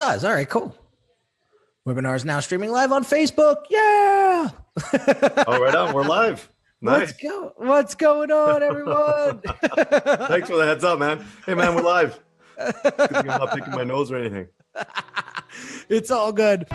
does. All right, cool. Webinar is now streaming live on Facebook. Yeah. Oh, right on. We're live. Nice. What's going on, everyone? Thanks for the heads up, man. Hey, man, we're live. Good thing I'm not picking my nose or anything. It's all good.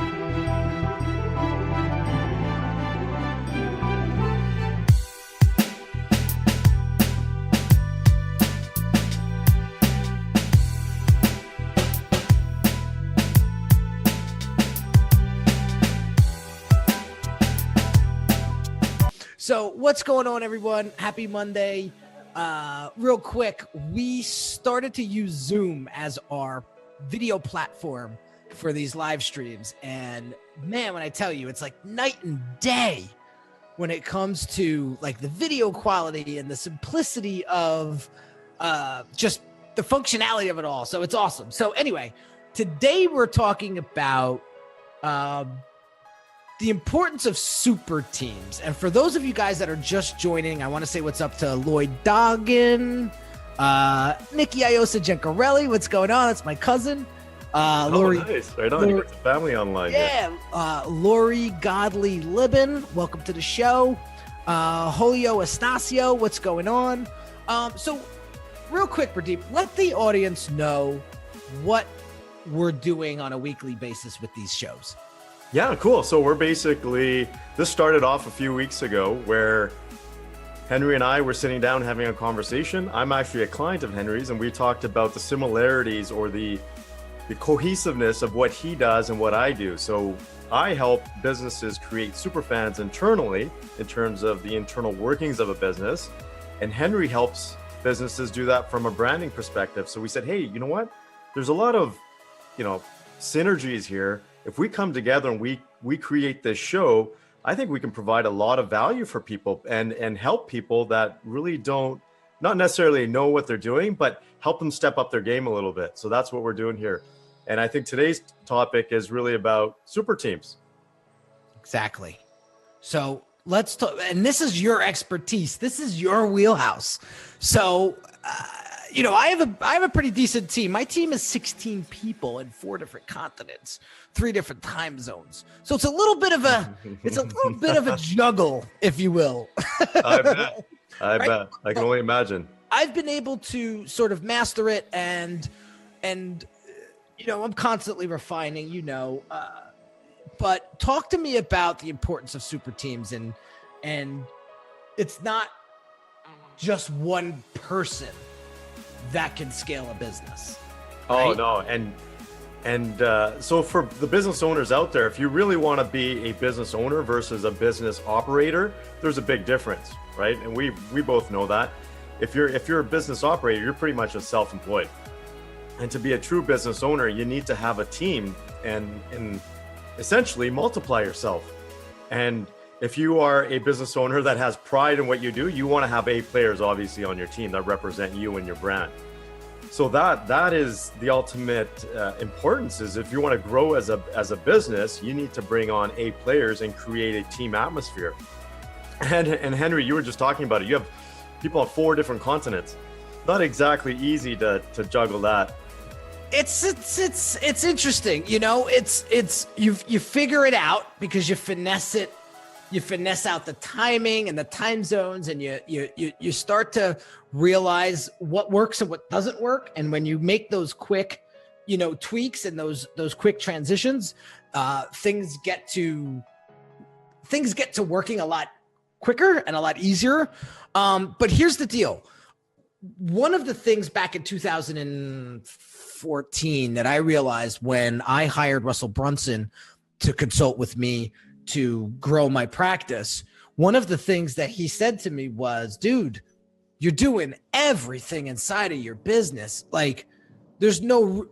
So what's going on, everyone? Happy Monday. Real quick, we started to use Zoom as our video platform for these live streams. And man, when I tell you, it's like night and day when it comes to like the video quality and the simplicity of just the functionality of it all. So it's awesome. So anyway, today we're talking about the importance of super teams. And for those of you guys that are just joining, I want to say what's up to Lloyd Doggin, Nikki Iosa Gencarelli. What's going on? It's my cousin. Lori. Nice. Right on. You got the family online. Yeah. Lori Godley Libin. Welcome to the show. Julio Estacio. What's going on? So real quick, Pradeep, let the audience know what we're doing on a weekly basis with these shows. Yeah, cool. So we're basically, this started off a few weeks ago where Henry and I were sitting down having a conversation. I'm actually a client of Henry's, and we talked about the similarities or the cohesiveness of what he does and what I do. So I help businesses create superfans internally in terms of the internal workings of a business. And Henry helps businesses do that from a branding perspective. So we said, hey, you know what? There's a lot of, synergies here. If we come together and we create this show, I think we can provide a lot of value for people and help people that really don't, not necessarily know what they're doing, but help them step up their game a little bit. So that's what we're doing here. And I think today's topic is really about super teams. Exactly. So let's talk, and this is your expertise. This is your wheelhouse. So, I have a pretty decent team. My team is 16 people in 4 different continents, 3 different time zones. So it's a little bit of a juggle, if you will. I bet. Bet. I can only imagine. I've been able to sort of master it and I'm constantly refining, but talk to me about the importance of super teams and it's not just one person that can scale a business. Right? Oh no. And so for the business owners out there, if you really want to be a business owner versus a business operator, there's a big difference, right? And we both know that. If you're a business operator, you're pretty much a self-employed. And to be a true business owner, you need to have a team and essentially multiply yourself. And if you are a business owner that has pride in what you do, you want to have A players obviously on your team that represent you and your brand. So that is the ultimate importance. Is if you want to grow as a business, you need to bring on A players and create a team atmosphere. And Henry, you were just talking about it. You have people on 4 different continents. Not exactly easy to juggle that. It's interesting. It's you figure it out because you finesse it. You finesse out the timing and the time zones, and you start to realize what works and what doesn't work. And when you make those quick, tweaks and those quick transitions, things get to working a lot quicker and a lot easier. But here's the deal. One of the things back in 2014 that I realized when I hired Russell Brunson to consult with me to grow my practice, one of the things that he said to me was, dude, you're doing everything inside of your business. Like there's no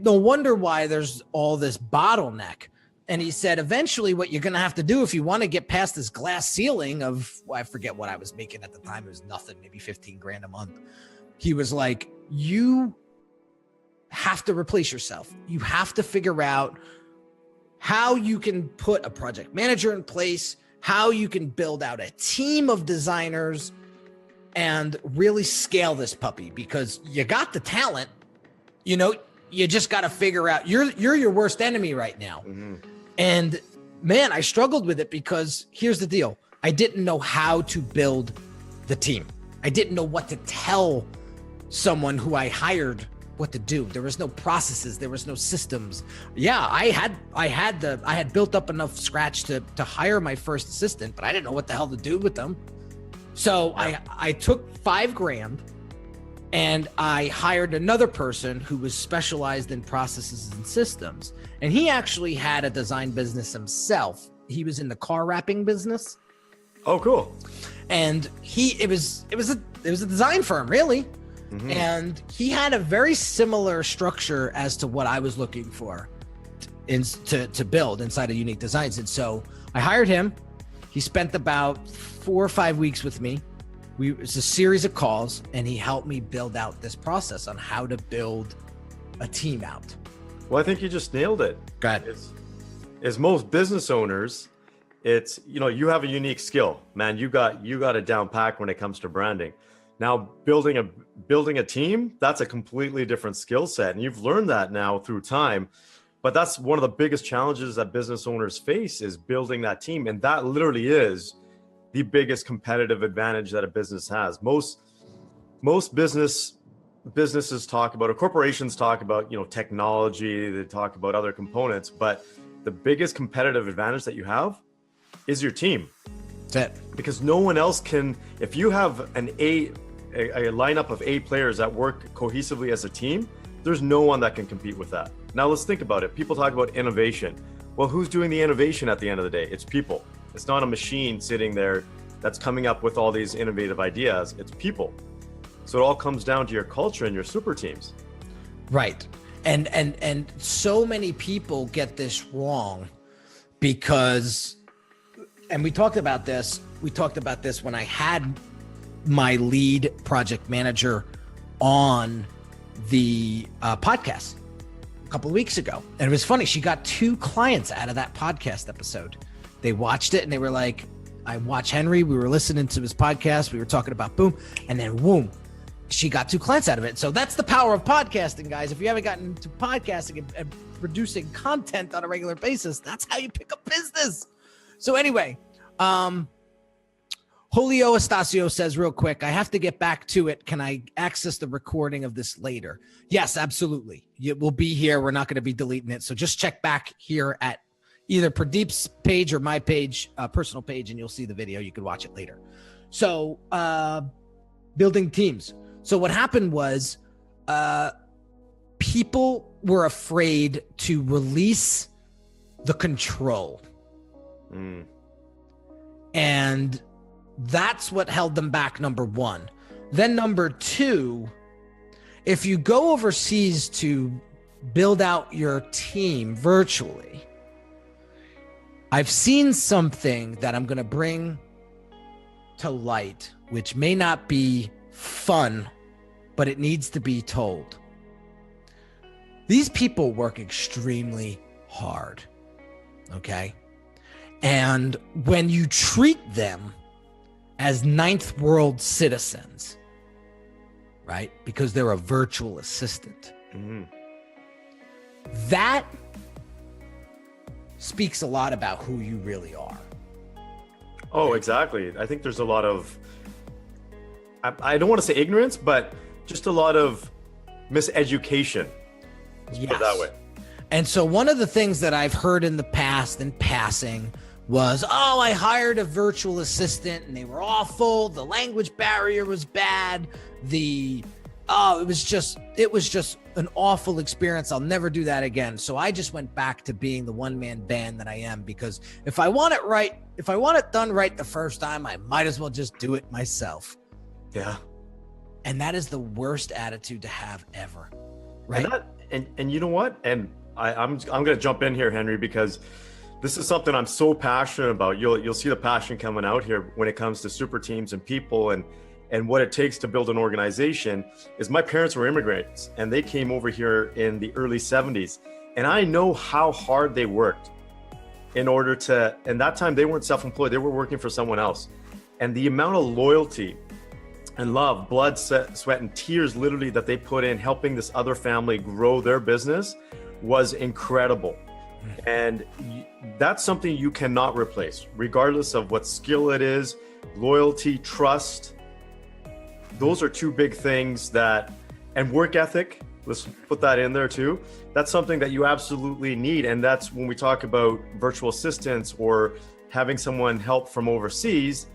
wonder why there's all this bottleneck. And he said, eventually what you're going to have to do if you want to get past this glass ceiling of, I forget what I was making at the time. It was nothing, maybe 15 grand a month. He was like, you have to replace yourself. You have to figure out how you can put a project manager in place, how you can build out a team of designers and really scale this puppy, because you got the talent, you just got to figure out you're your worst enemy right now. Mm-hmm. And man, I struggled with it because here's the deal. I didn't know how to build the team. I didn't know what to tell someone who I hired what to do. There was no processes. There was no systems. Yeah, I had built up enough scratch to hire my first assistant, but I didn't know what the hell to do with them. So I took $5,000 and I hired another person who was specialized in processes and systems. And he actually had a design business himself. He was in the car wrapping business. Oh, cool. And it was a design firm, really. Mm-hmm. And he had a very similar structure as to what I was looking for to build inside of Unique Designz. And so I hired him. He spent about 4 or 5 weeks with me. It was a series of calls, and he helped me build out this process on how to build a team out. Well, I think you just nailed it. Go ahead. As most business owners, it's, you have a unique skill, man. You got it down packed when it comes to branding. Now, building a team, that's a completely different skill set. And you've learned that now through time. But that's one of the biggest challenges that business owners face, is building that team. And that literally is the biggest competitive advantage that a business has. Most businesses talk about, or corporations talk about, technology, they talk about other components, but the biggest competitive advantage that you have is your team. That's it. Because no one else can, if you have a lineup of A players that work cohesively as a team, there's no one that can compete with that. Now let's think about it. People talk about innovation. Well, who's doing the innovation at the end of the day? It's people. It's not a machine sitting there that's coming up with all these innovative ideas. It's people. So it all comes down to your culture and your super teams. Right. And so many people get this wrong because, and we talked about this when I had my lead project manager on the podcast a couple of weeks ago. And it was funny. She got 2 clients out of that podcast episode. They watched it and they were like, I watched Henry. We were listening to his podcast. We were talking about boom. And then boom, she got 2 clients out of it. So that's the power of podcasting, guys. If you haven't gotten into podcasting and producing content on a regular basis, that's how you pick up business. So anyway, Julio Estacio says real quick, I have to get back to it. Can I access the recording of this later? Yes, absolutely. It will be here. We're not going to be deleting it. So just check back here at either Pradeep's page or my page, personal page, and you'll see the video. You could watch it later. So building teams. So what happened was people were afraid to release the control. And that's what held them back, number one. Then number two, if you go overseas to build out your team virtually, I've seen something that I'm going to bring to light, which may not be fun, but it needs to be told. These people work extremely hard, okay? And when you treat them as ninth world citizens, right? Because they're a virtual assistant. That speaks a lot about who you really are. Oh, exactly. I think there's a lot of, I don't want to say ignorance, but just a lot of miseducation. Let's put it that way. And so one of the things that I've heard in the past in passing was, oh, I hired a virtual assistant and they were awful. The language barrier was bad. It was just an awful experience. I'll never do that again. So I just went back to being the one-man band that I am, because if I want it right, if I want it done right the first time, I might as well just do it myself. Yeah. And that is the worst attitude to have ever. Right. And you know what? And I'm going to jump in here, Henry, because this is something I'm so passionate about. You'll see the passion coming out here when it comes to super teams and people and what it takes to build an organization. Is my parents were immigrants and they came over here in the early 70s. And I know how hard they worked in order to, and that time they weren't self-employed, they were working for someone else. And the amount of loyalty and love, blood, sweat, and tears literally that they put in helping this other family grow their business was incredible. And that's something you cannot replace, regardless of what skill it is, loyalty, trust. Those are two big things that, and work ethic, let's put that in there too. That's something that you absolutely need. And that's when we talk about virtual assistants or having someone help from overseas,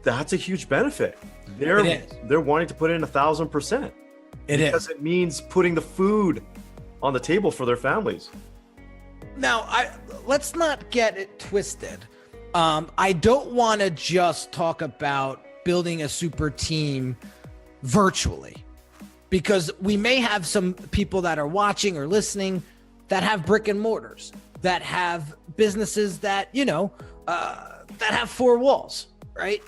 that's a huge benefit. They're wanting to put in 1,000%. Because it means putting the food on the table for their families. Now, let's not get it twisted. I don't want to just talk about building a super team virtually, because we may have some people that are watching or listening that have brick and mortars, that have businesses that, that have four walls, right?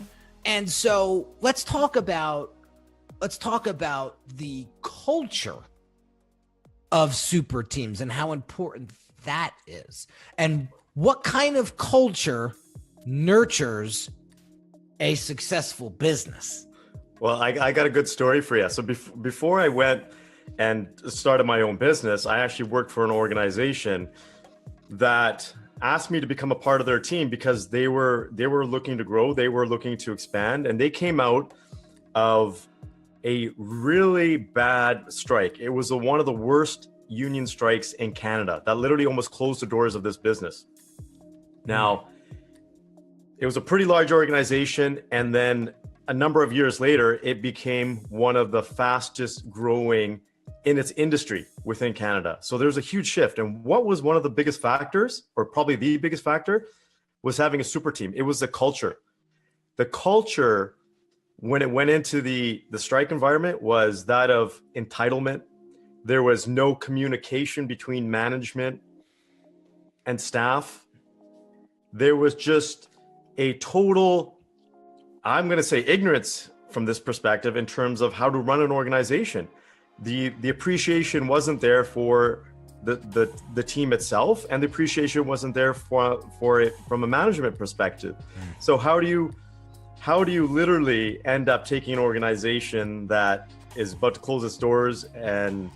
And so let's talk about the culture of super teams and how important that is, and what kind of culture nurtures a successful business. Well, I got a good story for you. So before I went and started my own business, I actually worked for an organization that asked me to become a part of their team because they were looking to grow, they were looking to expand, and they came out of a really bad strike. It was one of the worst union strikes in Canada that literally almost closed the doors of this business. Now, it was a pretty large organization, and then a number of years later, it became one of the fastest growing in its industry within Canada. So there's a huge shift. And what was one of the biggest factors, or probably the biggest factor, was having a super team. It was the culture. The culture, when it went into the strike environment, was that of entitlement. There was no communication between management and staff. There was just a total, I'm going to say, ignorance from this perspective in terms of how to run an organization. The appreciation wasn't there for the team itself, and the appreciation wasn't there for it from a management perspective. So how do you literally end up taking an organization that is about to close its doors and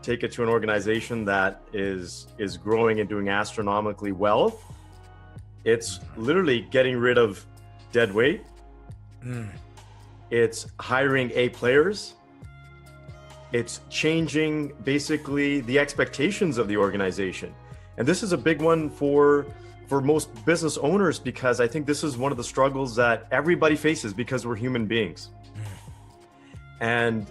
take it to an organization that is growing and doing astronomically well? It's literally getting rid of dead weight. It's hiring A players. It's changing basically the expectations of the organization. And this is a big one for most business owners, because I think this is one of the struggles that everybody faces because we're human beings. And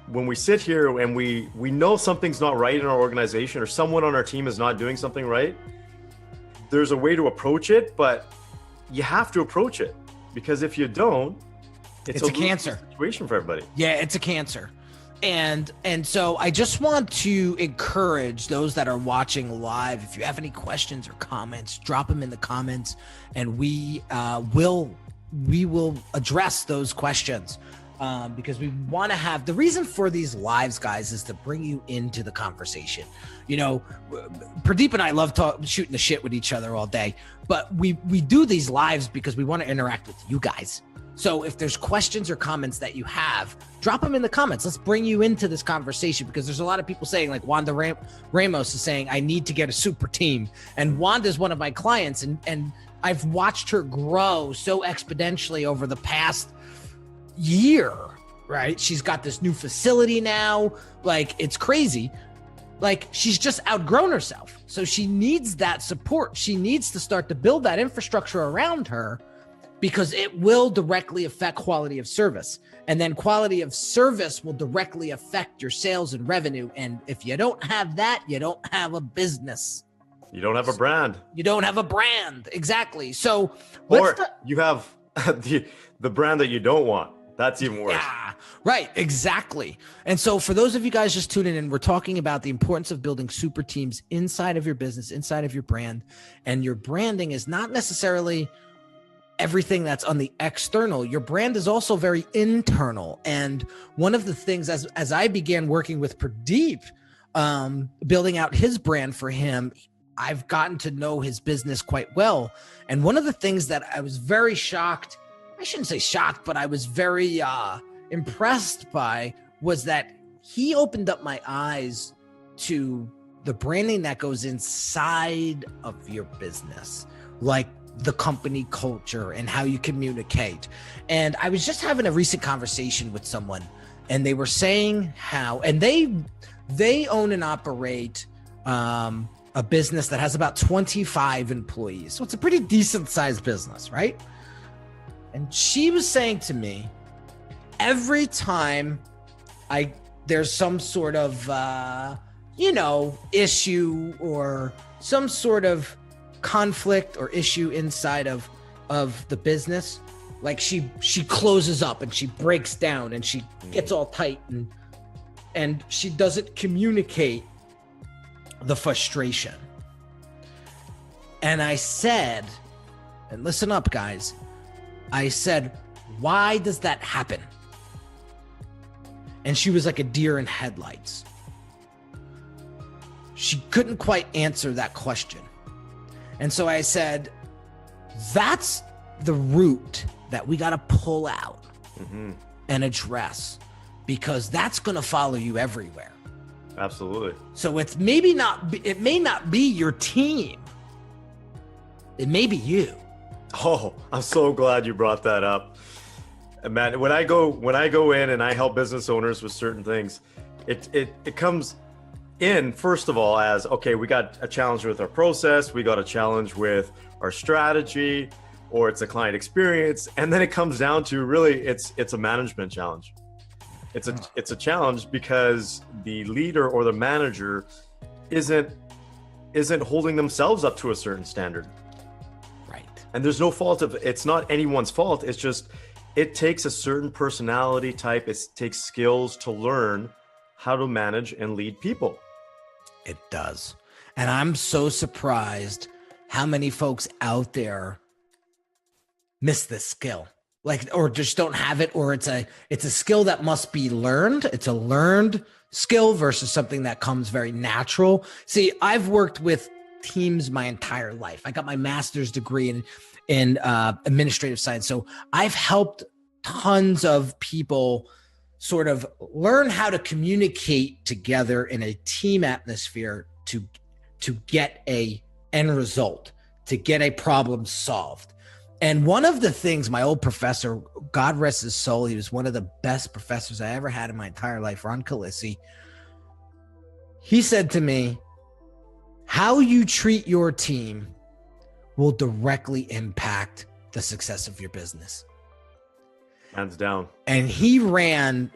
when we sit here and we know something's not right in our organization, or someone on our team is not doing something right, there's a way to approach it, but you have to approach it, because if you don't, it's a cancer situation for everybody. Yeah, it's a cancer. And so I just want to encourage those that are watching live, if you have any questions or comments, drop them in the comments, and we will address those questions, because we want to have, the reason for these lives, guys, is to bring you into the conversation. Pradeep and I love shooting the shit with each other all day, but we do these lives because we want to interact with you guys. So if there's questions or comments that you have, drop them in the comments. Let's bring you into this conversation, because there's a lot of people saying, like Wanda Ramos is saying, I need to get a super team. And Wanda's one of my clients, and I've watched her grow so exponentially over the past year, right? She's got this new facility now. Like, it's crazy. Like, she's just outgrown herself. So she needs that support. She needs to start to build that infrastructure around her, because it will directly affect quality of service. And then quality of service will directly affect your sales and revenue. And if you don't have that, you don't have a business. You don't have a brand. You don't have a brand. Exactly. So, or you have the brand that you don't want. That's even worse. Yeah, right. Exactly. And so for those of you guys just tuning in, we're talking about the importance of building super teams inside of your business, inside of your brand. And your branding is not necessarily everything that's on the external. Your brand is also very internal. And one of the things, as I began working with Pradeep, building out his brand for him, I've gotten to know his business quite well. And one of the things that I was very shocked I shouldn't say shocked, but I was very impressed by was that he opened up my eyes to the branding that goes inside of your business, like the company culture and how you communicate. And I was just having a recent conversation with someone, and they were saying how, and they own and operate a business that has about 25 employees. So it's a pretty decent sized business, right? And she was saying to me, every time there's some sort of, issue or some sort of conflict or issue inside of the business, like she closes up and she breaks down and she gets all tight and she doesn't communicate the frustration. And I said, and listen up, guys, I said, why does that happen? And she was like a deer in headlights. She couldn't quite answer that question. And so I said, that's the root that we got to pull out and address, because that's going to follow you everywhere. Absolutely. So it may not be your team. It may be you. Oh, I'm so glad you brought that up. And man, when I go in and I help business owners with certain things, it comes in, first of all, as, okay, we got a challenge with our process, we got a challenge with our strategy, or it's a client experience. And then it comes down to really it's a management challenge. It's a challenge because the leader or the manager isn't holding themselves up to a certain standard. Right. And there's no fault it's not anyone's fault. It's just, it takes a certain personality type. It takes skills to learn how to manage and lead people. It does. And I'm so surprised how many folks out there miss this skill, or just don't have it, or it's a skill that must be learned. It's a learned skill versus something that comes very natural. See, I've worked with teams my entire life. I got my master's degree in administrative science. So I've helped tons of people sort of learn how to communicate together in a team atmosphere to get a end result, to get a problem solved. And one of the things my old professor, God rest his soul, he was one of the best professors I ever had in my entire life, Ron Kaminski, he said to me, how you treat your team will directly impact the success of your business. Hands down. And he ran,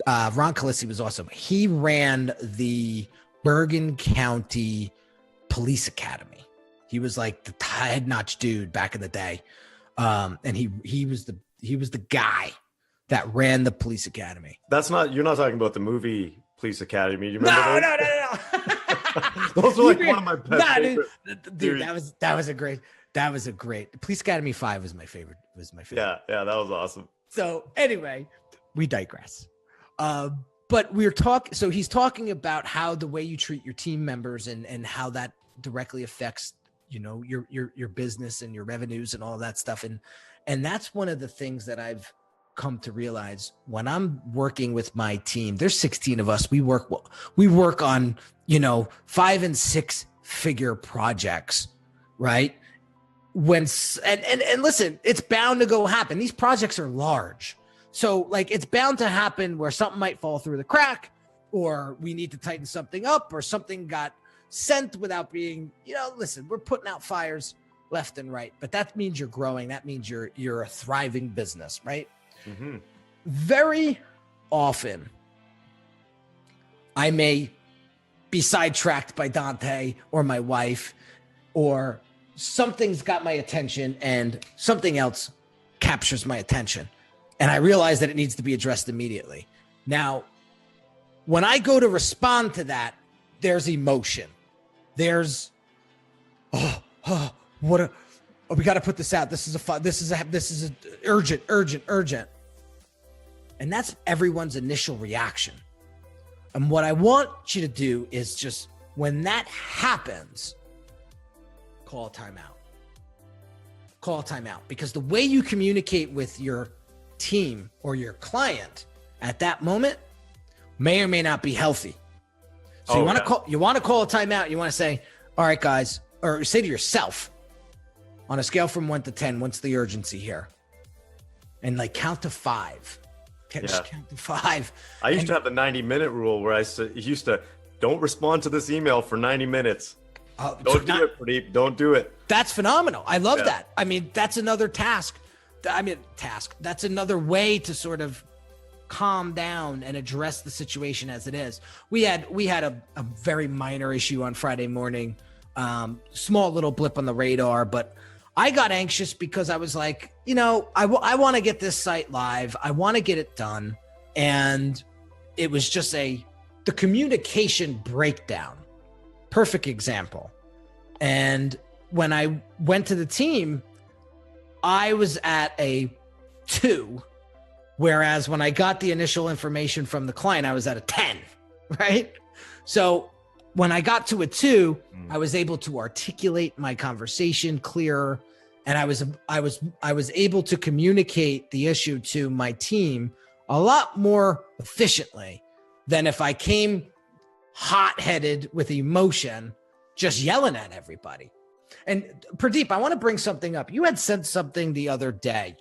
Ron Kaminski was awesome. He ran the Bergen County Police Academy. He was like the head-notch dude back in the day. And he was the guy that ran the police academy. You're not talking about the movie Police Academy. Do you remember No. Those are like one of my best favorite. Dude, that was a great Police Academy 5 was my favorite. Yeah, that was awesome. So anyway, we digress. But so he's talking about how the way you treat your team members and how that directly affects, your business and your revenues and all that stuff. And that's one of the things that I've come to realize when I'm working with my team. There's 16 of us. We work on, 5 and 6 figure projects, right? And listen, it's bound to go happen. These projects are large. So like, it's bound to happen where something might fall through the crack, or we need to tighten something up, or something got sent without being, listen, we're putting out fires left and right, but that means you're growing. That means you're a thriving business, right? Mm-hmm. Very often I may be sidetracked by Dante or my wife, or something's got my attention and something else captures my attention. And I realize that it needs to be addressed immediately. Now, when I go to respond to that, there's emotion. There's, we got to put this out. This is urgent. And that's everyone's initial reaction. And what I want you to do is just, when that happens, call a timeout. call a timeout, because the way you communicate with your team or your client at that moment may or may not be healthy. So you want to call a timeout. You want to say, all right, guys, or say to yourself, on a scale from 1 to 10, what's the urgency here? And like count to 5. Just count to 5. I used to have the 90-minute rule where I used to, don't respond to this email for 90 minutes. Don't do it, Pradeep. Don't do it. That's phenomenal. I love that. I mean, that's another task. That's another way to sort of calm down and address the situation as it is. We had a very minor issue on Friday morning, small little blip on the radar, but I got anxious because I was like, I want to get this site live. I want to get it done. And it was just the communication breakdown. Perfect example. And when I went to the team, I was at a 2, whereas when I got the initial information from the client, I was at a 10, right? So when I got to a 2, I was able to articulate my conversation clearer, and I was able to communicate the issue to my team a lot more efficiently than if I came hot-headed with emotion, just yelling at everybody. And Pradeep, I want to bring something up. You had said something the other day.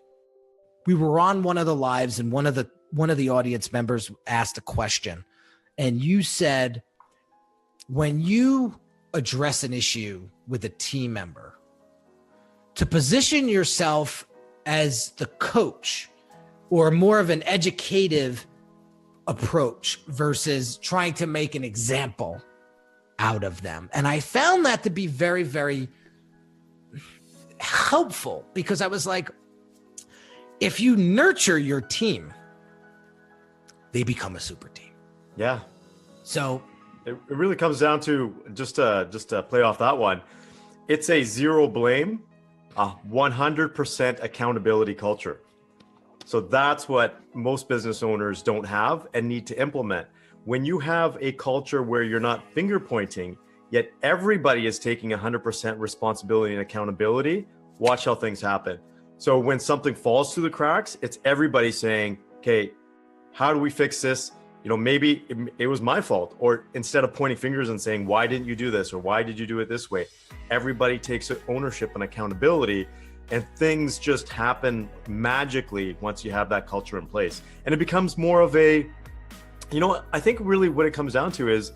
We were on one of the lives, and one of the audience members asked a question, and you said, when you address an issue with a team member, to position yourself as the coach or more of an educative approach versus trying to make an example out of them. And I found that to be very, very helpful, because I was like, if you nurture your team, they become a super team. Yeah. So it really comes down to, just to play off that one, it's a zero blame, a 100% accountability culture. So that's what most business owners don't have and need to implement. When you have a culture where you're not finger pointing, yet everybody is taking 100% responsibility and accountability, watch how things happen. So when something falls through the cracks, it's everybody saying, okay, how do we fix this? Maybe it was my fault. Or instead of pointing fingers and saying, why didn't you do this? Or why did you do it this way? Everybody takes ownership and accountability, and things just happen magically once you have that culture in place. And it becomes more of a, I think really what it comes down to is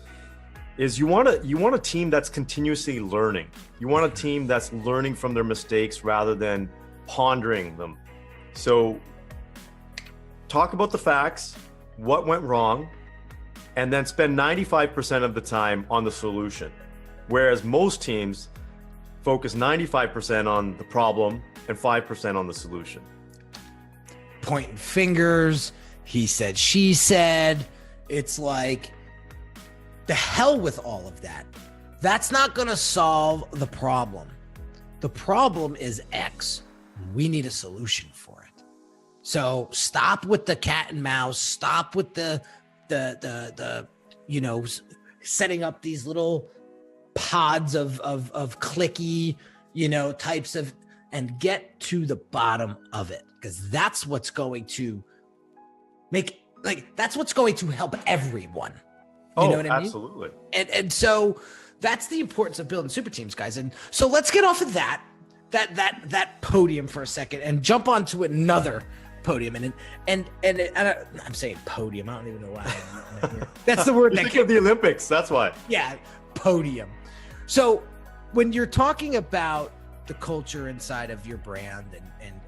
you want a team that's continuously learning. You want a team that's learning from their mistakes rather than pondering them. So talk about the facts, what went wrong, and then spend 95% of the time on the solution. Whereas most teams focus 95% on the problem and 5% on the solution. Pointing fingers, he said, she said. It's like, the hell with all of that. That's not going to solve the problem. The problem is X. We need a solution for it. So stop with the cat and mouse. Stop with the setting up these little pods of clicky, types of, and get to the bottom of it, because that's what's going to that's what's going to help everyone. You know what I mean? Absolutely. And so that's the importance of building super teams, guys. And so let's get off of that podium for a second and jump onto another podium. And I'm saying podium. I don't even know why. That's the word. You think of the Olympics. That's why. Yeah, podium. So when you're talking about the culture inside of your brand and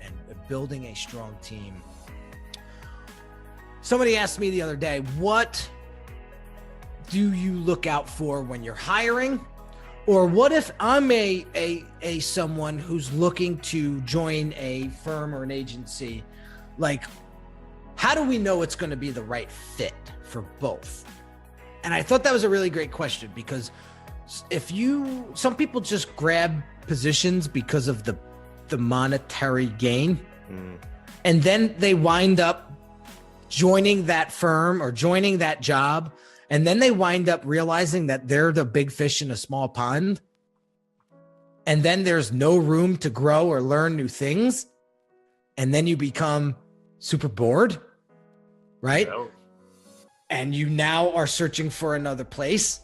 building a strong team, somebody asked me the other day, what do you look out for when you're hiring? Or what if I'm a someone who's looking to join a firm or an agency? Like, how do we know it's going to be the right fit for both? And I thought that was a really great question, because some people just grab positions because of the monetary gain. And then they wind up joining that firm or joining that job. And then they wind up realizing that they're the big fish in a small pond. and then there's no room to grow or learn new things, and then you become super bored, right? Yeah. And you now are searching for another place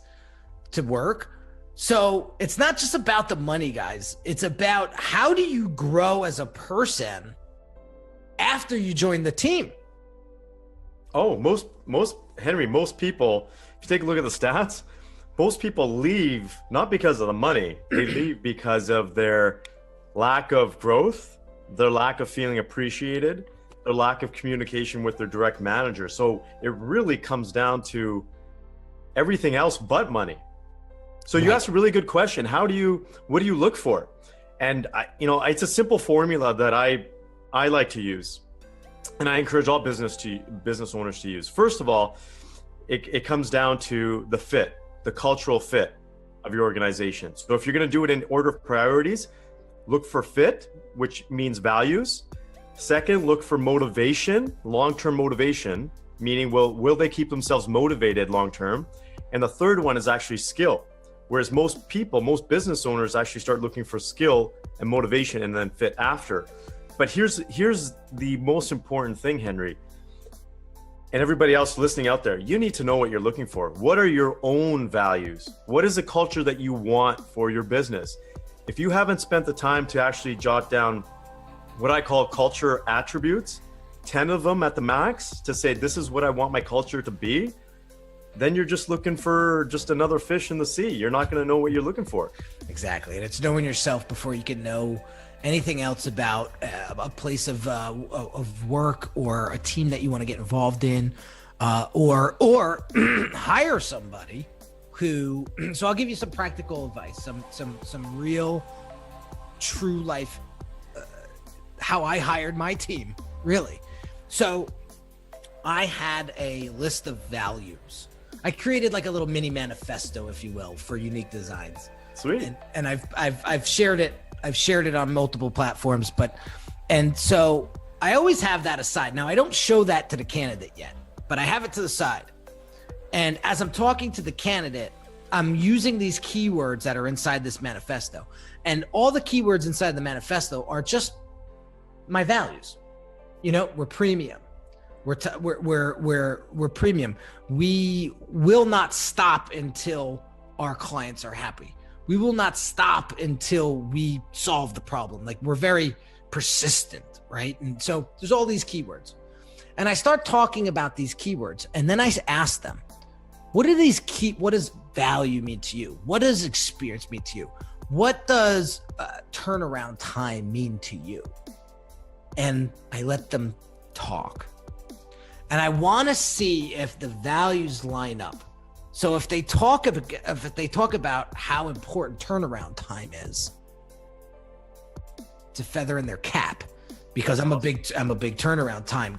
to work. So it's not just about the money, guys. It's about how do you grow as a person after you join the team? Oh, most people, if you take a look at the stats, most people leave not because of the money. They leave because of their lack of growth, their lack of feeling appreciated, their lack of communication with their direct manager. So it really comes down to everything else but money. So you asked a really good question. What do you look for? And it's a simple formula that I like to use, and I encourage all business owners to use. First of all, it comes down to the fit, the cultural fit of your organization. So if you're going to do it in order of priorities, look for fit, which means values. Second, look for motivation, long-term motivation, meaning will they keep themselves motivated long-term? And the third one is actually skill. Whereas most business owners actually start looking for skill and motivation and then fit after. But here's the most important thing, Henry, and everybody else listening out there. You need to know what you're looking for. What are your own values? What is the culture that you want for your business? If you haven't spent the time to actually jot down what I call culture attributes, 10 of them at the max, to say, this is what I want my culture to be, then you're just looking for just another fish in the sea. You're not going to know what you're looking for. Exactly. And it's knowing yourself before you can know anything else about a place of work or a team that you want to get involved in, or hire somebody who, so I'll give you some practical advice, some real true life, how I hired my team, really. So I had a list of values. I created like a little mini manifesto, if you will, for Unique Designz. Sweet. And I've shared it. I've shared it on multiple platforms, and so I always have that aside. Now I don't show that to the candidate yet, but I have it to the side. And as I'm talking to the candidate, I'm using these keywords that are inside this manifesto, and all the keywords inside the manifesto are just my values. We're premium. We're premium. We will not stop until our clients are happy. We will not stop until we solve the problem. Like, we're very persistent, right? And so there's all these keywords. And I start talking about these keywords, and then I ask them, what does value mean to you? What does experience mean to you? What does turnaround time mean to you? And I let them talk. And I want to see if the values line up. So if they talk about how important turnaround time is, it's a feather in their cap, because I'm a big turnaround time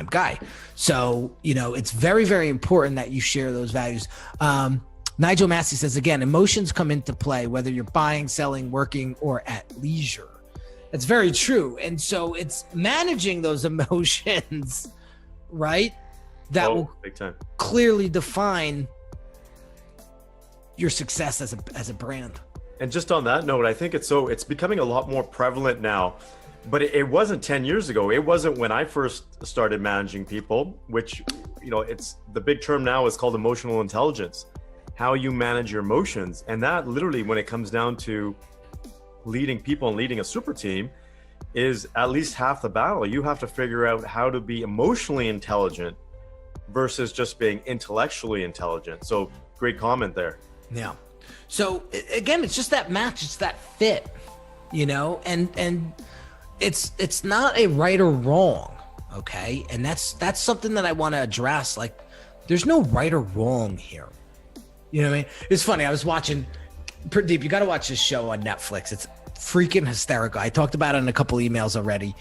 guy. So, it's very, very important that you share those values. Nigel Massey says, again, emotions come into play, whether you're buying, selling, working, or at leisure. That's very true. And so it's managing those emotions, right? That will big time clearly define your success as a brand. And just on that note, I think it's becoming a lot more prevalent now, but it wasn't 10 years ago. It wasn't when I first started managing people, which, it's the big term now is called emotional intelligence, how you manage your emotions. And that literally, when it comes down to leading people and leading a super team, is at least half the battle. You have to figure out how to be emotionally intelligent versus just being intellectually intelligent. So great comment there. Yeah. So again, it's just that match, it's that fit, and it's not a right or wrong. Okay. And that's something that I want to address. Like, there's no right or wrong here. You know what I mean? It's funny. I was watching Pradeep, you got to watch this show on Netflix. It's freaking hysterical. I talked about it in a couple emails already.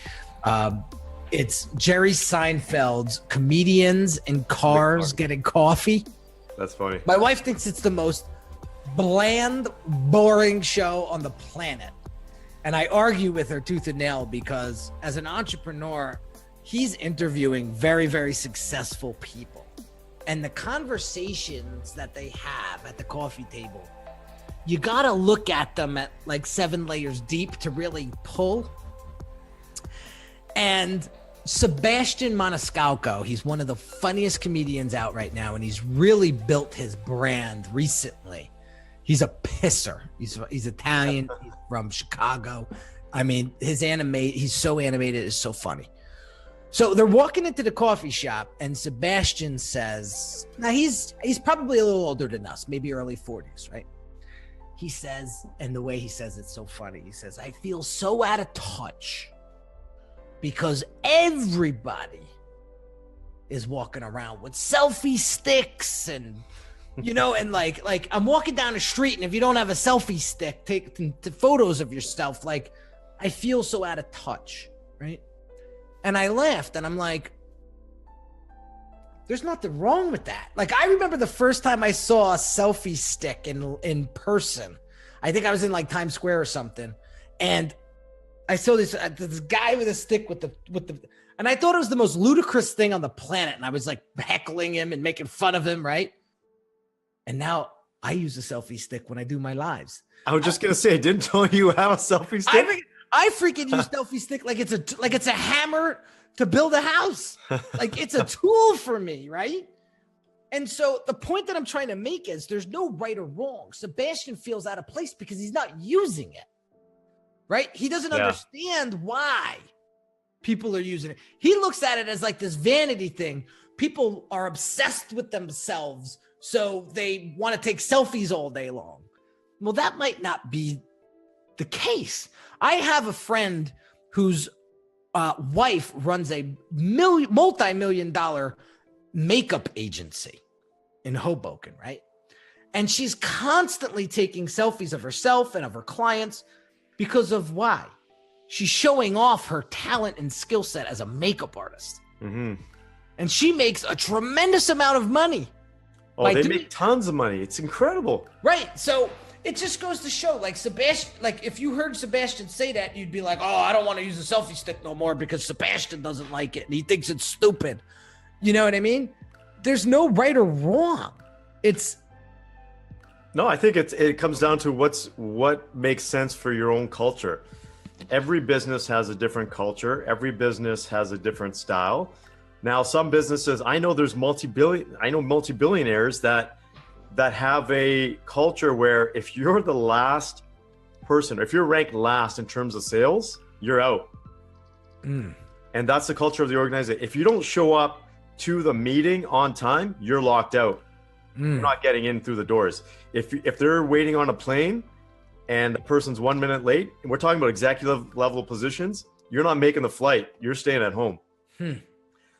It's Jerry Seinfeld's Comedians in Cars Getting Coffee. That's funny. My wife thinks it's the most bland, boring show on the planet. And I argue with her tooth and nail, because as an entrepreneur, he's interviewing very, very successful people. And the conversations that they have at the coffee table you got to look at them at like 7 layers deep to really pull. And Sebastian Maniscalco, he's one of the funniest comedians out right now, and he's really built his brand recently. He's a pisser. He's Italian. He's from Chicago. I mean, he's so animated, it's so funny. So they're walking into the coffee shop, and Sebastian says, now he's probably a little older than us, maybe early 40s, right? He says, and the way he says it's so funny, he says, I feel so out of touch because everybody is walking around with selfie sticks and, you know, and like I'm walking down the street, and if you don't have a selfie stick, take photos of yourself, like I feel so out of touch, right? And I laughed, and I'm like, there's nothing wrong with that. Like, I remember the first time I saw a selfie stick in person. I think I was in like Times Square or something, and I saw this guy with a stick with the, and I thought it was the most ludicrous thing on the planet. And I was like heckling him and making fun of him, right? And now I use a selfie stick when I do my lives. I was just gonna say, didn't know you have a selfie stick. I freaking use selfie stick like it's a hammer to build a house. Like it's a tool for me, right? And so the point that I'm trying to make is there's no right or wrong. Sebastian feels out of place because he's not using it, right? He doesn't understand why people are using it. He looks at it as like this vanity thing. People are obsessed with themselves, so they want to take selfies all day long. Well, that might not be the case. I have a friend whose wife runs a multi-million-dollar makeup agency in Hoboken, right? And she's constantly taking selfies of herself and of her clients because of why? She's showing off her talent and skill set as a makeup artist. Mm-hmm. And she makes a tremendous amount of money. Oh, they make tons of money. It's incredible. Right. So it just goes to show, like Sebastian, like if you heard Sebastian say that, you'd be like, oh, I don't want to use a selfie stick no more because Sebastian doesn't like it and he thinks it's stupid. You know what I mean? There's no right or wrong. No, I think it comes down to what makes sense for your own culture. Every business has a different culture. Every business has a different style. Now, some businesses, I know there's multi-billionaires that have a culture where if you're the last person, or if you're ranked last in terms of sales, you're out. And that's the culture of the organization. If you don't show up to the meeting on time, you're locked out. You're not getting in through the doors. If they're waiting on a plane and the person's 1 minute late, and we're talking about executive level positions, you're not making the flight. You're staying at home.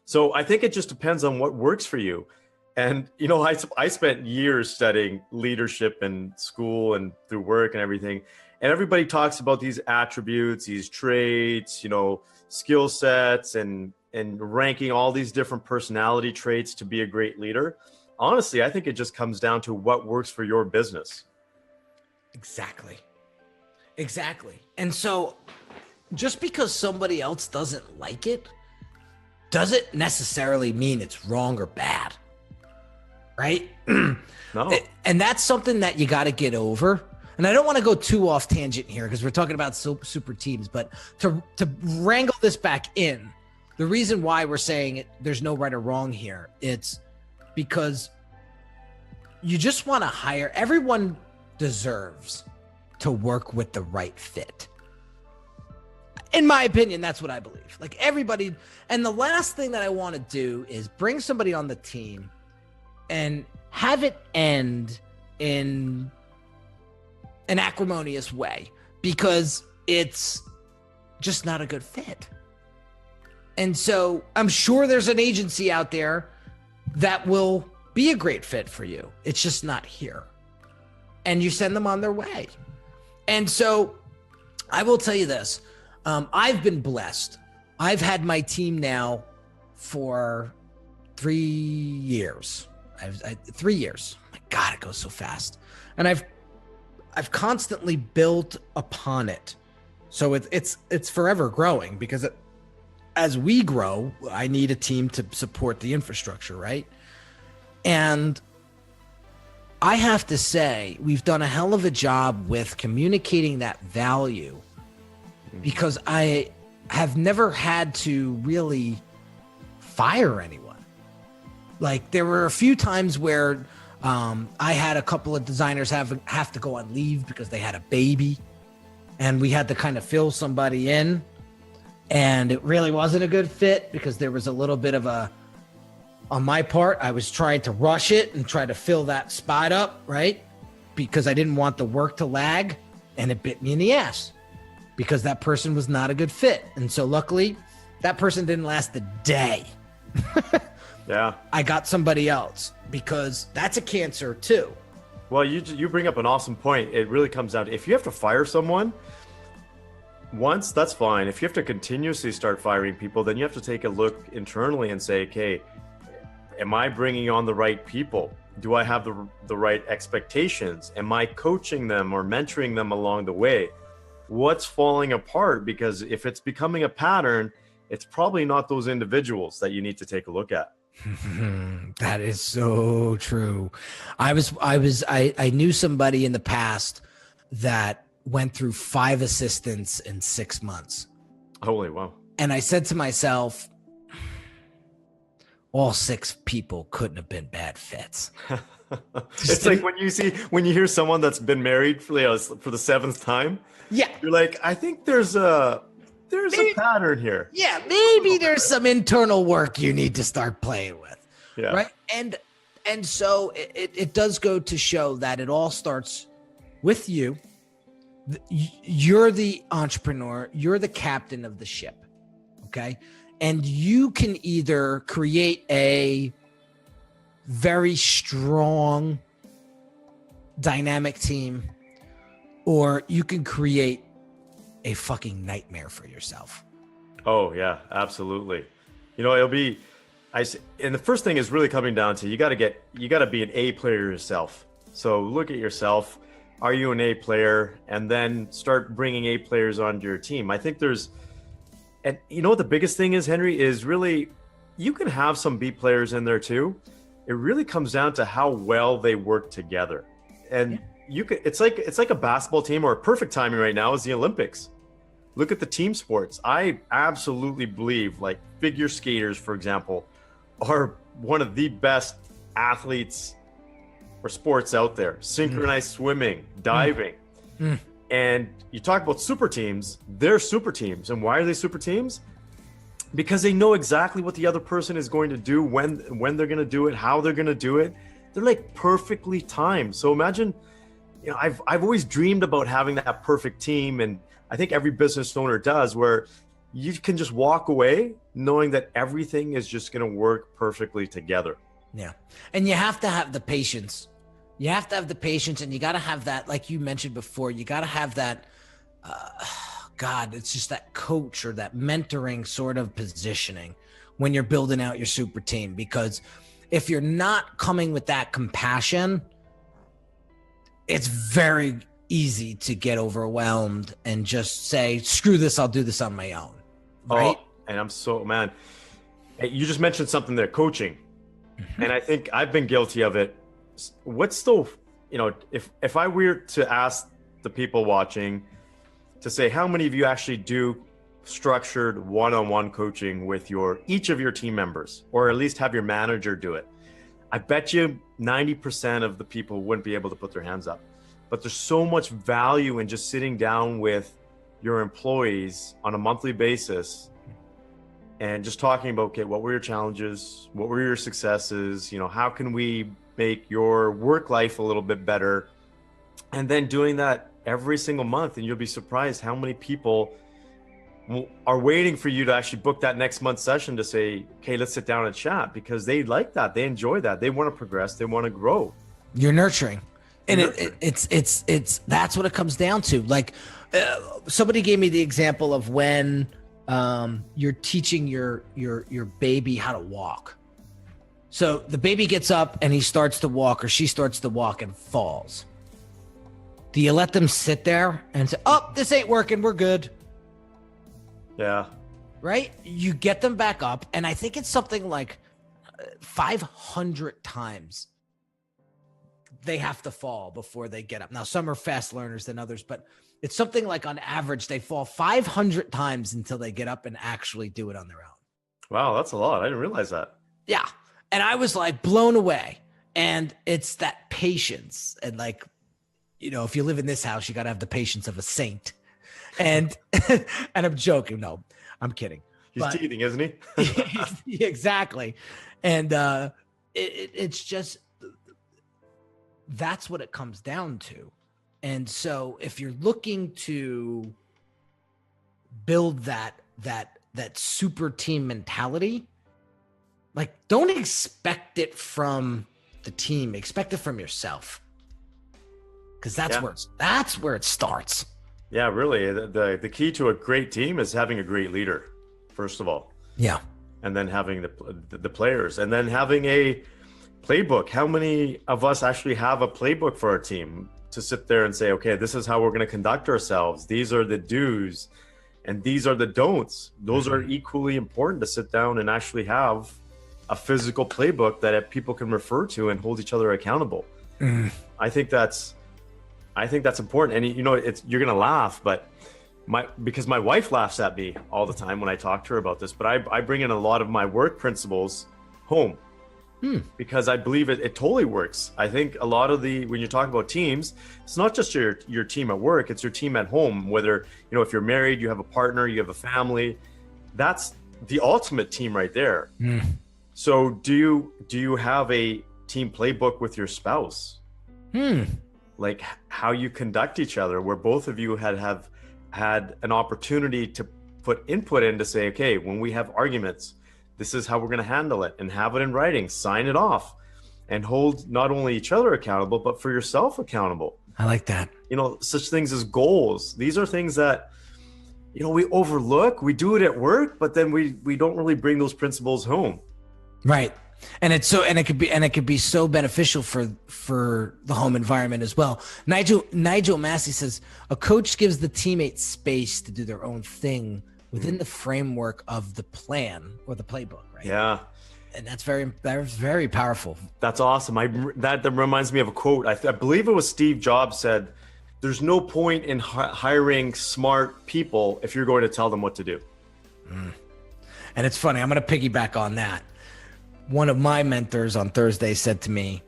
So I think it just depends on what works for you. And, you know, I spent years studying leadership in school and through work and everything. And everybody talks about these attributes, these traits, you know, skill sets and ranking all these different personality traits to be a great leader. Honestly, I think it just comes down to what works for your business. Exactly. And so just because somebody else doesn't like it, doesn't necessarily mean it's wrong or bad. Right? No. And that's something that you got to get over. And I don't want to go too off tangent here because we're talking about super teams, but to wrangle this back in, the reason why we're saying there's no right or wrong here, it's because you just want to hire. Everyone deserves to work with the right fit. In my opinion, that's what I believe. Like everybody. And the last thing that I want to do is bring somebody on the team and have it end in an acrimonious way because it's just not a good fit. And so I'm sure there's an agency out there that will be a great fit for you. It's just not here. And you send them on their way. And so I will tell you this. I've been blessed. I've had my team now for 3 years. 3 years. My God, it goes so fast. And I've constantly built upon it. So it's forever growing because as we grow, I need a team to support the infrastructure, right? And I have to say, we've done a hell of a job with communicating that value, because I have never had to really fire anyone. Like, there were a few times where I had a couple of designers have to go on leave because they had a baby, and we had to kind of fill somebody in, and it really wasn't a good fit because there was a little bit of on my part, I was trying to rush it and try to fill that spot up, right? Because I didn't want the work to lag, and it bit me in the ass because that person was not a good fit. And so luckily that person didn't last a day. Yeah. I got somebody else, because that's a cancer too. Well, you bring up an awesome point. It really comes down to, if you have to fire someone once, that's fine. If you have to continuously start firing people, then you have to take a look internally and say, okay, am I bringing on the right people? Do I have the right expectations? Am I coaching them or mentoring them along the way? What's falling apart? Because if it's becoming a pattern, it's probably not those individuals that you need to take a look at. That is so true. I knew somebody in the past that went through 5 assistants in 6 months. Holy wow. And I said to myself, all 6 people couldn't have been bad fits. It's like when you hear someone that's been married for the 7th time. Yeah. You're like, I think there's a pattern here. Yeah, maybe there's some internal work you need to start playing with. Yeah. Right. And so it does go to show that it all starts with you. You're the entrepreneur, you're the captain of the ship. Okay. And you can either create a very strong, dynamic team, or you can create a fucking nightmare for yourself. Oh yeah, absolutely. You know, and the first thing is really coming down to, you got to be an A player yourself. So look at yourself. Are you an A player? And then start bringing A players onto your team. I think and you know what the biggest thing is, Henry, is really, you can have some B players in there too. It really comes down to how well they work together. And it's like a basketball team, or a perfect timing right now is the Olympics. Look at the team sports. I absolutely believe, like, figure skaters, for example, are one of the best athletes or sports out there. Synchronized swimming, diving. And you talk about super teams, they're super teams. And why are they super teams? Because they know exactly what the other person is going to do, when they're going to do it, how they're going to do it. They're like perfectly timed. So imagine, you know, I've always dreamed about having that perfect team, and I think every business owner does, where you can just walk away knowing that everything is just going to work perfectly together. Yeah. And you have to have the patience. You have to have the patience, and you got to have that, like you mentioned before, you got to have that, it's just that coach or that mentoring sort of positioning when you're building out your super team. Because if you're not coming with that compassion, it's very easy to get overwhelmed and just say, screw this, I'll do this on my own. Right? Oh, and man, you just mentioned something there, coaching. And I think I've been guilty of it. What's still, you know, if I were to ask the people watching to say, how many of you actually do structured one-on-one coaching with each of your team members, or at least have your manager do it? I bet you 90% of the people wouldn't be able to put their hands up. But there's so much value in just sitting down with your employees on a monthly basis and just talking about, okay, what were your challenges? What were your successes? You know, how can we make your work life a little bit better? And then doing that every single month, and you'll be surprised how many people are waiting for you to actually book that next month's session to say, okay, let's sit down and chat, because they like that. They enjoy that. They want to progress. They want to grow. You're nurturing. And it's that's what it comes down to. Like, somebody gave me the example of when you're teaching your baby how to walk. So the baby gets up and he starts to walk, or she starts to walk and falls. Do you let them sit there and say, oh, this ain't working, we're good? Yeah. Right? You get them back up. And I think it's something like 500 times they have to fall before they get up. Now, some are fast learners than others, but it's something like on average, they fall 500 times until they get up and actually do it on their own. Wow, that's a lot. I didn't realize that. Yeah. And I was like blown away. And it's that patience. And like, if you live in this house, you got to have the patience of a saint. And and I'm joking. No, I'm kidding. He's teething, isn't he? Exactly. And it's just, that's what it comes down to. And so if you're looking to build that super team mentality, like, don't expect it from the team, expect it from yourself. Because that's where it starts. Yeah, really. The key to a great team is having a great leader, first of all. Yeah. And then having the players, and then having a playbook. How many of us actually have a playbook for our team to sit there and say, okay, this is how we're going to conduct ourselves. These are the do's and these are the don'ts. Those are equally important to sit down and actually have a physical playbook that people can refer to and hold each other accountable. I think that's important. And you're going to laugh, but because my wife laughs at me all the time when I talk to her about this, but I bring in a lot of my work principles home. Because I believe it totally works. I think a lot of when you talk about teams, it's not just your team at work, it's your team at home. Whether, if you're married, you have a partner, you have a family, that's the ultimate team right there. So do you have a team playbook with your spouse? Like how you conduct each other, where both of you have had an opportunity to put input in to say, okay, when we have arguments, this is how we're going to handle it, and have it in writing, sign it off, and hold not only each other accountable, but for yourself accountable. I like that. Such things as goals. These are things that, we overlook. We do it at work, but then we don't really bring those principles home. Right. And it could be so beneficial for the home environment as well. Nigel Massey says a coach gives the teammates space to do their own thing within the framework of the plan or the playbook, right? Yeah. And that's very powerful. That's awesome. That reminds me of a quote. I believe it was Steve Jobs said, there's no point in hiring smart people if you're going to tell them what to do. And it's funny, I'm going to piggyback on that. One of my mentors on Thursday said to me,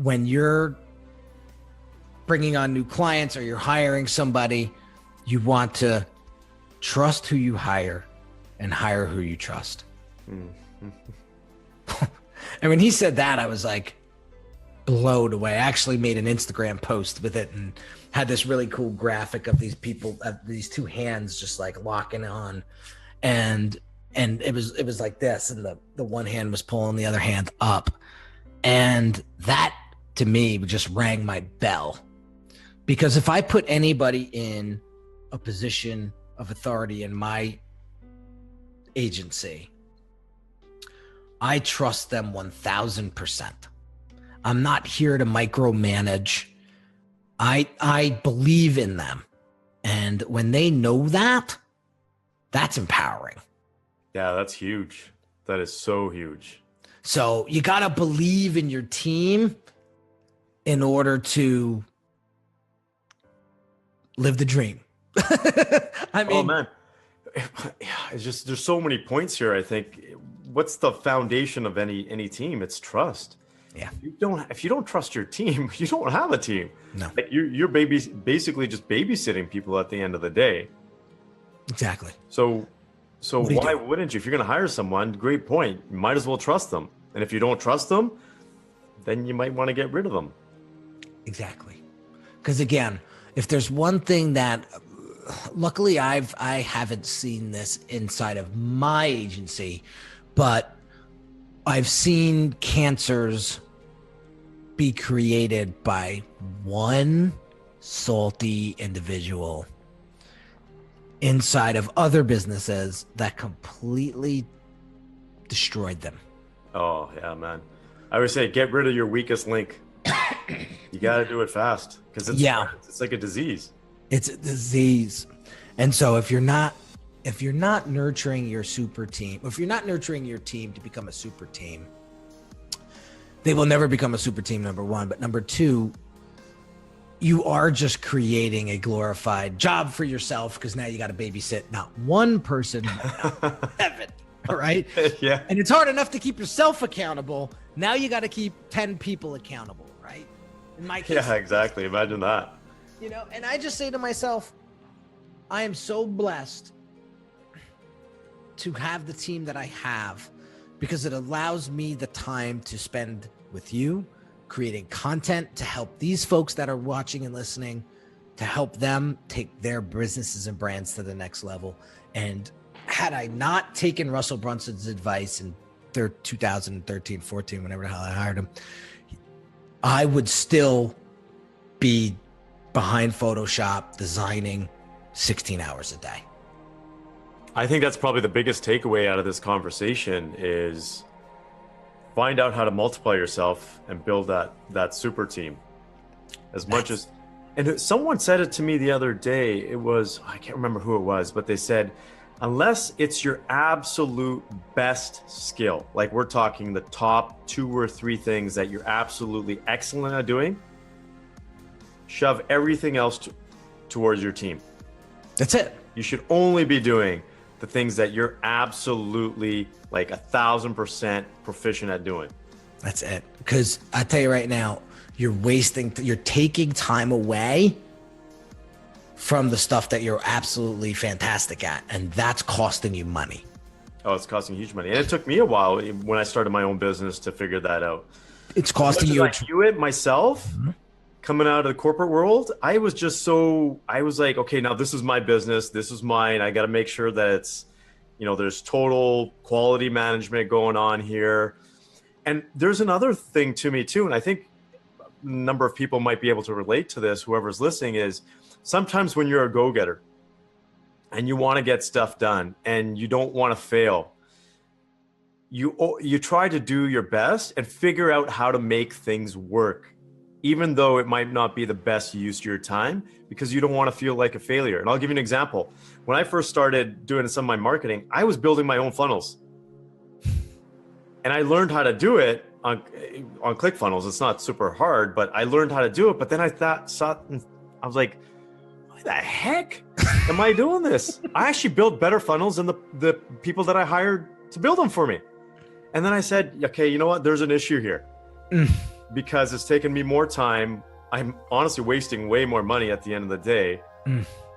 when you're bringing on new clients or you're hiring somebody, you want to trust who you hire and hire who you trust. And when he said that, I was like blown away. I actually made an Instagram post with it and had this really cool graphic of these people, these two hands just like locking on. And it was like this, and the one hand was pulling the other hand up. And that to me just rang my bell. Because if I put anybody in a position of authority in my agency, I trust them 1000%. I'm not here to micromanage. I believe in them. And when they know that, that's empowering. Yeah, that's huge. That is so huge. So you got to believe in your team in order to live the dream. I mean, oh man, it's just, there's so many points here. I think what's the foundation of any team? It's trust. Yeah. If you don't trust your team, you don't have a team. No. Like you're basically just babysitting people at the end of the day. Exactly. So why wouldn't you? If you're going to hire someone, great point. You might as well trust them. And if you don't trust them, then you might want to get rid of them. Exactly. Because again, if there's one thing that, luckily I haven't seen this inside of my agency, but I've seen cancers be created by one salty individual inside of other businesses that completely destroyed them. Oh yeah, man. I would say get rid of your weakest link. You got to do it fast because it's like a disease. It's a disease. And so if you're not nurturing your super team, if you're not nurturing your team to become a super team, they will never become a super team, number one. But number two, you are just creating a glorified job for yourself, because now you got to babysit not one person, but 7. All right. Yeah. And it's hard enough to keep yourself accountable. Now you got to keep 10 people accountable, right? In my case. Yeah, exactly. Imagine that. You know, and I just say to myself, I am so blessed to have the team that I have, because it allows me the time to spend with you, creating content to help these folks that are watching and listening, to help them take their businesses and brands to the next level. And had I not taken Russell Brunson's advice in 2013, 14, whenever the hell I hired him, I would still be behind Photoshop designing 16 hours a day. I think that's probably the biggest takeaway out of this conversation is find out how to multiply yourself and build that super team as much as, and someone said it to me the other day. It was, I can't remember who it was, but they said, unless it's your absolute best skill, like we're talking the top 2 or 3 things that you're absolutely excellent at doing, shove everything else towards your team. That's it. You should only be doing the things that you're absolutely like 1,000% proficient at doing. That's it. Because I tell you right now, you're taking time away from the stuff that you're absolutely fantastic at. And that's costing you money. Oh, it's costing huge money. And it took me a while when I started my own business to figure that out. It's costing you. I do it myself. Mm-hmm. Coming out of the corporate world, I was like, okay, now this is my business. This is mine. I got to make sure that it's, there's total quality management going on here. And there's another thing to me too. And I think a number of people might be able to relate to this. Whoever's listening is sometimes when you're a go-getter and you want to get stuff done and you don't want to fail, you try to do your best and figure out how to make things work, even though it might not be the best use of your time, because you don't want to feel like a failure. And I'll give you an example. When I first started doing some of my marketing, I was building my own funnels. And I learned how to do it on ClickFunnels. It's not super hard, but I learned how to do it. But then I was like, why the heck am I doing this? I actually built better funnels than the people that I hired to build them for me. And then I said, okay, you know what? There's an issue here. Because it's taken me more time. I'm honestly wasting way more money at the end of the day.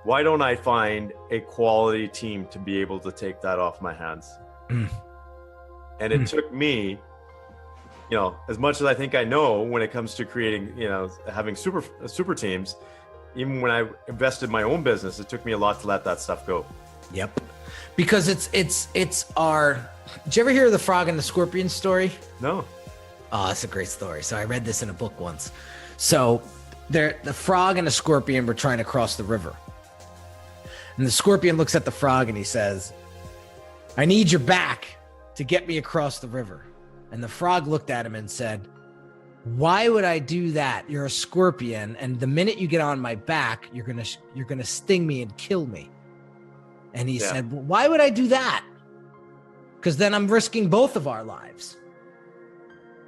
Why don't I find a quality team to be able to take that off my hands? And it took me, as much as I think I know when it comes to creating, having super teams, even when I invested in my own business, it took me a lot to let that stuff go. Yep. Because it's our, did you ever hear the frog and the scorpion story? No. Oh, it's a great story. So I read this in a book once. So the frog and the scorpion were trying to cross the river. And the scorpion looks at the frog and he says, I need your back to get me across the river. And the frog looked at him and said, why would I do that? You're a scorpion. And the minute you get on my back, you're going to sting me and kill me. And he said, well, why would I do that? Because then I'm risking both of our lives.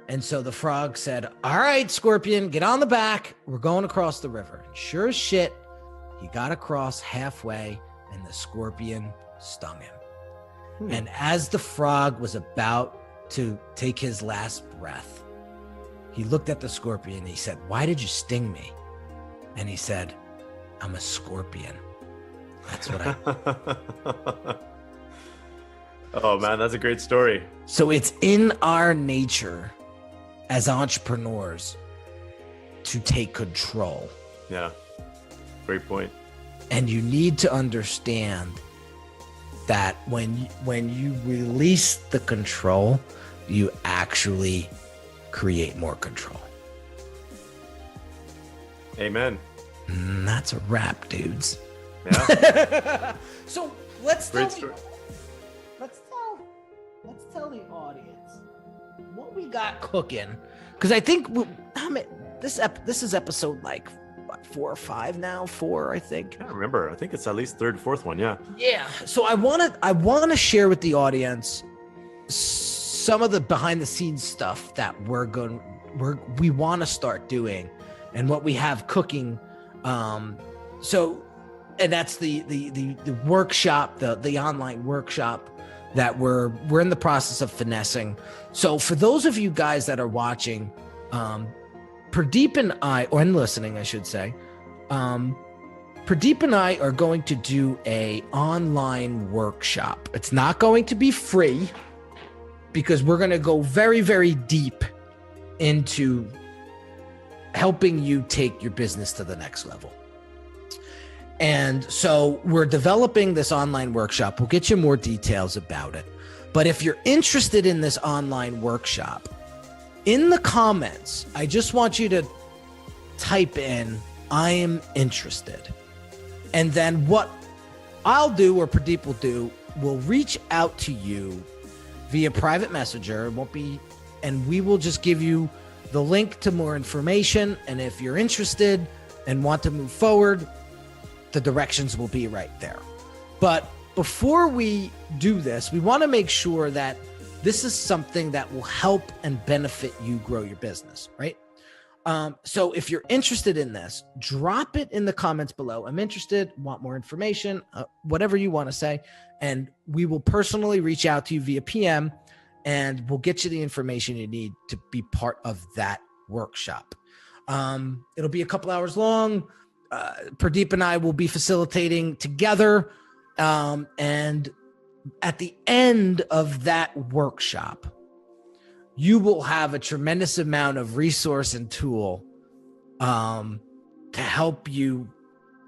And so the frog said, all right, scorpion, get on the back. We're going across the river. And sure as shit, he got across halfway and the scorpion stung him. And as the frog was about to take his last breath, he looked at the scorpion and he said, why did you sting me? And he said, I'm a scorpion. That's what I... Oh man, that's a great story. So it's in our nature as entrepreneurs to take control. Yeah, great point. And you need to understand that when you release the control, you actually create more control. Amen. And that's a wrap, dudes. Yeah. So let's tell the audience what we got cooking, because I think this is episode like what, 4 or 5 now. 4, I think. I can't remember. I think it's at least 3rd, 4th one. Yeah. Yeah. So I want to share with the audience some of the behind the scenes stuff that we're going we want to start doing and what we have cooking. And that's the workshop, the online workshop that we're in the process of finessing. So for those of you guys that are watching, Pradeep and I, or listening, I should say, Pradeep and I are going to do a online workshop. It's not going to be free because we're going to go very, very deep into helping you take your business to the next level. And so we're developing this online workshop. We'll get you more details about it. But if you're interested in this online workshop, in the comments, I just want you to type in, I am interested. And then what I'll do, or Pradeep will do, will reach out to you via private messenger. It won't be, and we will just give you the link to more information. And if you're interested and want to move forward, the directions will be right there. But before we do this, we want to make sure that this is something that will help and benefit you grow your business, right? So if you're interested in this, drop it in the comments below. I'm interested, want more information, whatever you want to say. And we will personally reach out to you via PM and we'll get you the information you need to be part of that workshop. It'll be a couple hours long. Pradeep and I will be facilitating together. And at the end of that workshop, you will have a tremendous amount of resource and tool to help you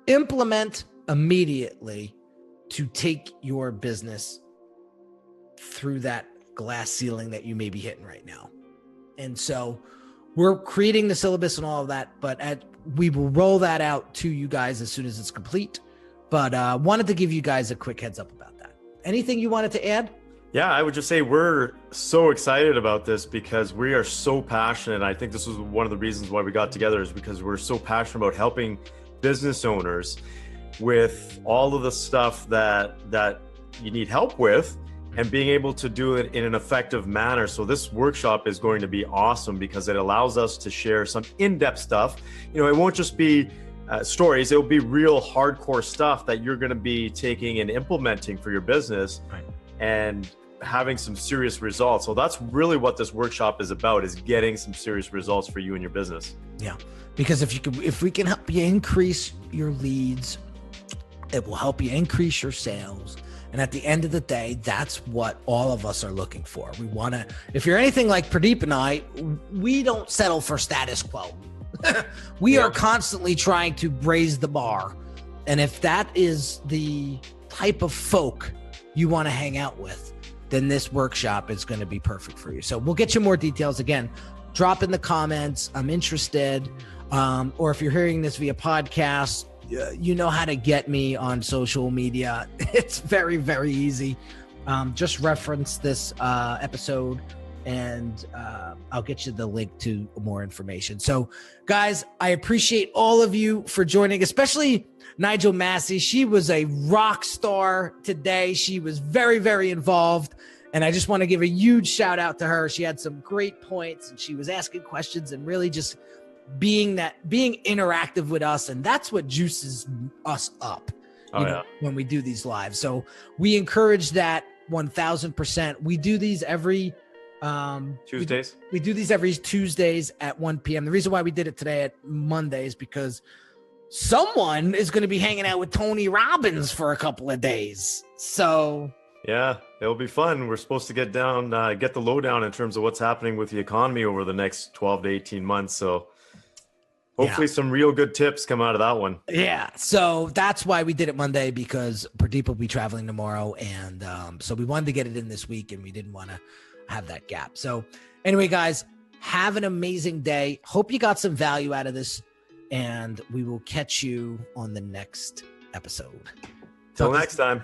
implement immediately to take your business through that glass ceiling that you may be hitting right now. And so we're creating the syllabus and all of that, but we will roll that out to you guys as soon as it's complete. But wanted to give you guys a quick heads up about that. Anything you wanted to add? Yeah, I would just say we're so excited about this because we are so passionate. I think this was one of the reasons why we got together, is because we're so passionate about helping business owners with all of the stuff that you need help with and being able to do it in an effective manner. So this workshop is going to be awesome because it allows us to share some in-depth stuff. You know, it won't just be stories, it will be real hardcore stuff that you're going to be taking and implementing for your business, right, and having some serious results. So that's really what this workshop is about, is getting some serious results for you and your business. Yeah, because if we can help you increase your leads, it will help you increase your sales. And at the end of the day, that's what all of us are looking for. We want to, if you're anything like Pradeep and I, we don't settle for status quo. We are constantly trying to raise the bar. And if that is the type of folk you want to hang out with, then this workshop is going to be perfect for you. So we'll get you more details. Again, drop in the comments, I'm interested. Or if you're hearing this via podcast, you know how to get me on social media. It's very, very easy. Just reference this episode and I'll get you the link to more information. So guys, I appreciate all of you for joining, especially Nigel Massey. She was a rock star today. She was very, very involved. And I just want to give a huge shout out to her. She had some great points and she was asking questions and really just being interactive with us. And that's what juices us up when we do these lives. So we encourage that 1000%. We do these every Tuesdays. We do these every Tuesdays at 1 p.m. The reason why we did it today at Monday is because someone is going to be hanging out with Tony Robbins for a couple of days. So yeah, it'll be fun. We're supposed to get the lowdown in terms of what's happening with the economy over the next 12 to 18 months. So hopefully some real good tips come out of that one. Yeah. So that's why we did it Monday, because Pradeep will be traveling tomorrow. And so we wanted to get it in this week and we didn't want to have that gap. So anyway, guys, have an amazing day. Hope you got some value out of this, and we will catch you on the next episode. Till next time.